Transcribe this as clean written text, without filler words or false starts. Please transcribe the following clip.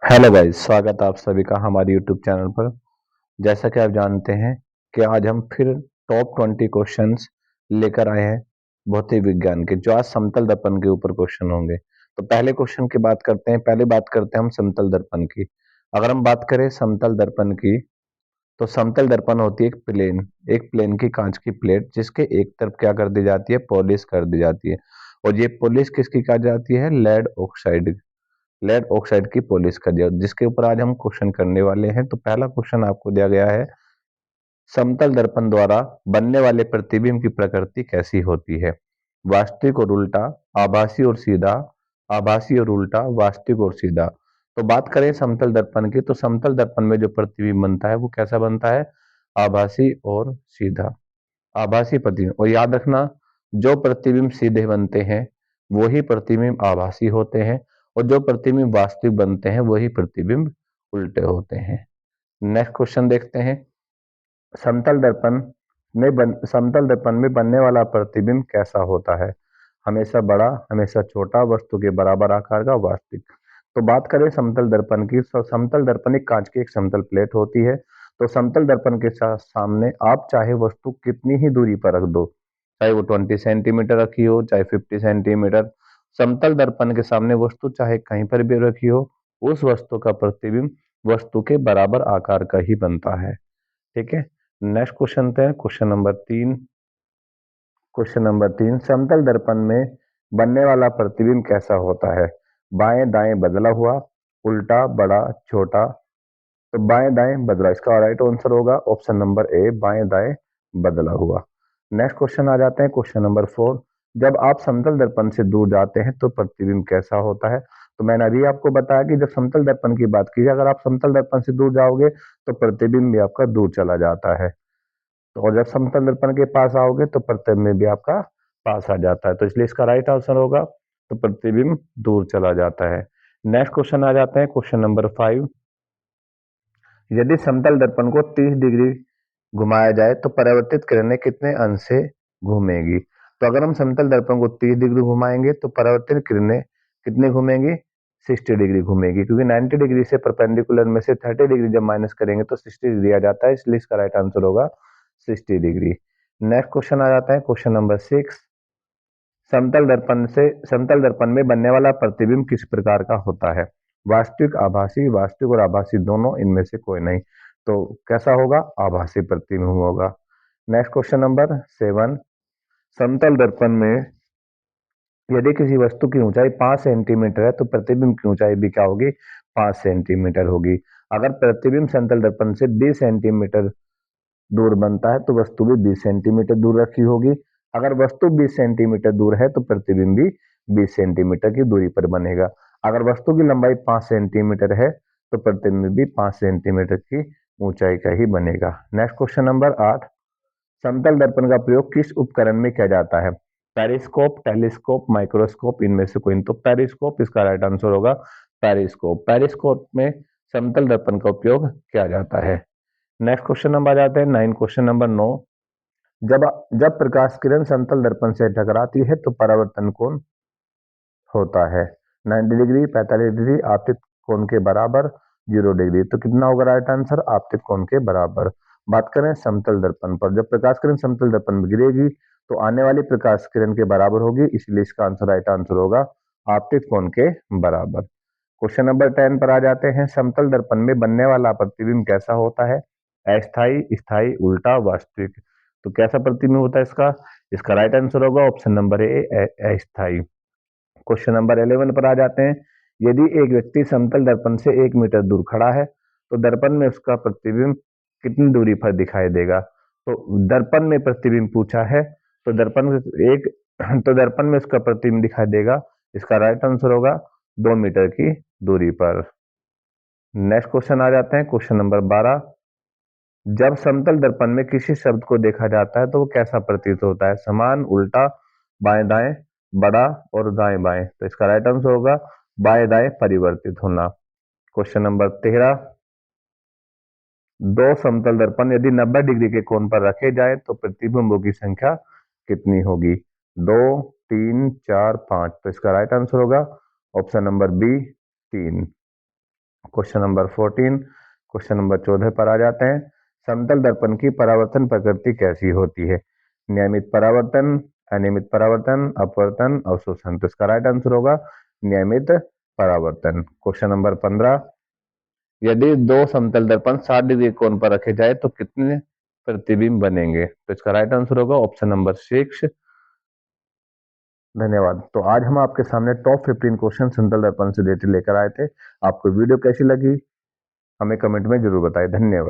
Hello guys, स्वागत है आप सभी का हमारे यूट्यूब चैनल पर। जैसा कि आप जानते हैं कि आज हम फिर टॉप 20 क्वेश्चंस लेकर आए हैं भौतिक विज्ञान के, जो आज समतल दर्पण के ऊपर क्वेश्चन होंगे। तो पहले क्वेश्चन की बात करते हैं। पहले बात करते हैं हम समतल दर्पण की। अगर हम बात करें समतल दर्पण की, तो समतल दर्पण होती है एक प्लेन की कांच की प्लेट, जिसके एक तरफ क्या कर दी जाती है, पॉलिश कर दी जाती है। और ये पॉलिश किसकी कहा जाती है, लेड ऑक्साइड की पॉलिश कर दिया, जिसके ऊपर आज हम क्वेश्चन करने वाले हैं। तो पहला क्वेश्चन आपको दिया गया है, समतल दर्पण द्वारा बनने वाले प्रतिबिंब की प्रकृति कैसी होती है। वास्तविक और उल्टा, आभासी और सीधा, आभासी और उल्टा, वास्तविक और सीधा। तो बात करें समतल दर्पण की, तो समतल दर्पण में जो प्रतिबिंब बनता है वो कैसा बनता है, आभासी और सीधा। आभासी प्रतिबिंब, और याद रखना, जो प्रतिबिंब सीधे बनते हैं वही प्रतिबिंब आभासी होते हैं, और जो प्रतिबिंब वास्तविक बनते हैं वही प्रतिबिंब उल्टे होते हैं। नेक्स्ट क्वेश्चन देखते हैं। समतल दर्पण में बनने वाला प्रतिबिंब कैसा होता है। हमेशा बड़ा, हमेशा छोटा, वस्तु के बराबर आकार का, वास्तविक। तो बात करें समतल दर्पण की, तो समतल दर्पण एक कांच की एक समतल प्लेट होती है। तो समतल दर्पण के सामने आप चाहे वस्तु कितनी ही दूरी पर रख दो, चाहे वो 20 सेंटीमीटर रखी हो, चाहे 50 सेंटीमीटर, समतल दर्पण के सामने वस्तु चाहे कहीं पर भी रखी हो, उस वस्तु का प्रतिबिंब वस्तु के बराबर आकार का ही बनता है। ठीक है। नेक्स्ट क्वेश्चन पे क्वेश्चन नंबर 3, समतल दर्पण में बनने वाला प्रतिबिंब कैसा होता है। बाएं दाएं बदला हुआ, उल्टा, बड़ा, छोटा। तो बाएं दाएं बदला, इसका राइट आंसर होगा ऑप्शन नंबर ए, बाएं दाएं बदला हुआ। नेक्स्ट क्वेश्चन आ जाते हैं क्वेश्चन नंबर 4। जब आप समतल दर्पण से दूर जाते हैं तो प्रतिबिंब कैसा होता है। तो मैंने अभी आपको बताया कि जब समतल दर्पण की बात की जाए, अगर आप समतल दर्पण से दूर जाओगे तो प्रतिबिंब भी आपका दूर चला जाता है। तो और जब समतल दर्पण के पास आओगे तो प्रतिबिंब भी आपका पास आ जाता है। तो इसलिए इसका राइट आंसर होगा, तो प्रतिबिंब दूर चला जाता है। नेक्स्ट क्वेश्चन आ जाते हैं क्वेश्चन नंबर 5। यदि समतल दर्पण को 30 डिग्री घुमाया जाए तो परावर्तित किरणें कितने अंश से घूमेगी। तो अगर हम समतल दर्पण को 30 डिग्री घुमाएंगे तो परावर्तित किरणें कितने घूमेंगी, 60 डिग्री घूमेगी, क्योंकि 90 डिग्री से परपेंडिकुलर में से 30 डिग्री जब माइनस करेंगे तो 60 डिग्री आ जाता है, इसलिए इसका राइट आंसर होगा 60 डिग्री। नेक्स्ट क्वेश्चन आ जाता है क्वेश्चन नंबर 6। समतल दर्पण में बनने वाला प्रतिबिंब किस प्रकार का होता है। वास्तविक, आभासी, वास्तविक और आभासी दोनों, इनमें से कोई नहीं। तो कैसा होगा, आभासी प्रतिबिंब होगा। Next question number 7। समतल दर्पण में यदि किसी वस्तु की ऊंचाई 5 सेंटीमीटर है तो प्रतिबिंब की ऊंचाई भी क्या होगी, 5 सेंटीमीटर होगी। अगर प्रतिबिंब समतल दर्पण से 20 सेंटीमीटर दूर बनता है तो वस्तु भी 20 सेंटीमीटर दूर रखी होगी। अगर वस्तु 20 सेंटीमीटर दूर है तो प्रतिबिंब भी 20 सेंटीमीटर की दूरी पर बनेगा। अगर वस्तु की लंबाई 5 सेंटीमीटर है तो प्रतिबिंब भी 5 सेंटीमीटर की ऊंचाई का ही बनेगा। Next question number 8। समतल दर्पण का प्रयोग किस उपकरण में किया जाता है। पेरिस्कोप, टेलीस्कोप, माइक्रोस्कोप, इनमें से कोई। तो पेरिस्कोप इसका राइट आंसर होगा, पेरिस्कोप में समतल दर्पण का उपयोग किया जाता है। नेक्स्ट क्वेश्चन नंबर आ जाते हैं 9, क्वेश्चन नंबर 9। जब जब प्रकाश किरण समतल दर्पण से टकराती है तो परावर्तन कोण होता है 90 डिग्री, 45 डिग्री, आपतित कोण के बराबर, 0 डिग्री। तो कितना होगा राइट आंसर, आपतित कोण के बराबर। बात करें समतल दर्पण पर, जब प्रकाश किरण समतल दर्पण में गिरेगी तो आने वाली प्रकाश किरण के बराबर होगी, इसलिए इसका आंसर राइट आंसर होगा आपतित कोण के बराबर। क्वेश्चन नंबर 10 पर आ जाते हैं। समतल दर्पण में बनने वाला प्रतिबिंब कैसा होता है। अस्थाई, स्थाई, उल्टा, वास्तविक। तो कैसा प्रतिबिंब होता है इसका, इसका राइट आंसर होगा ऑप्शन नंबर ए, अस्थाई। क्वेश्चन नंबर 11 पर आ जाते हैं। यदि एक व्यक्ति समतल दर्पण से 1 मीटर दूर खड़ा है तो दर्पण में उसका प्रतिबिंब कितनी दूरी पर दिखाई देगा। तो दर्पण में प्रतिबिंब पूछा है, तो दर्पण में एक तो दर्पण में उसका प्रतिबिंब दिखाई देगा, इसका राइट आंसर होगा 2 मीटर की दूरी पर। नेक्स्ट क्वेश्चन आ जाते हैं क्वेश्चन नंबर 12। जब समतल दर्पण में किसी शब्द को देखा जाता है तो वो कैसा प्रतीत होता है। समान, उल्टा, बाएं दाएं, बड़ा और दाएं बाएं। तो इसका राइट आंसर होगा बाएं दाएं परिवर्तित होना। Question number 13। दो समतल दर्पण यदि 90 डिग्री के कोण पर रखे जाए तो प्रतिबिंबों की संख्या कितनी होगी। 2, 3, 4, 5। तो इसका राइट आंसर होगा option number B, 3। Question number 14, question number 14 पर आ जाते हैं। समतल दर्पण की परावर्तन प्रकृति कैसी होती है? नियमित परावर्तन, अनियमित परावर्तन, अपवर्तन, अवशोषण। तो इसका राइट आंसर होगा नियमित परावर्तन। क्वेश्चन नंबर 15, यदि दो समतल दर्पण 60 डिग्री कोण पर रखे जाए तो कितने प्रतिबिंब बनेंगे? तो इसका राइट आंसर होगा ऑप्शन नंबर 6। धन्यवाद। तो आज हम आपके सामने टॉप 15 क्वेश्चन समतल दर्पण से रिलेटेड लेकर आए थे। आपको वीडियो कैसी लगी हमें कमेंट में जरूर बताएं। धन्यवाद।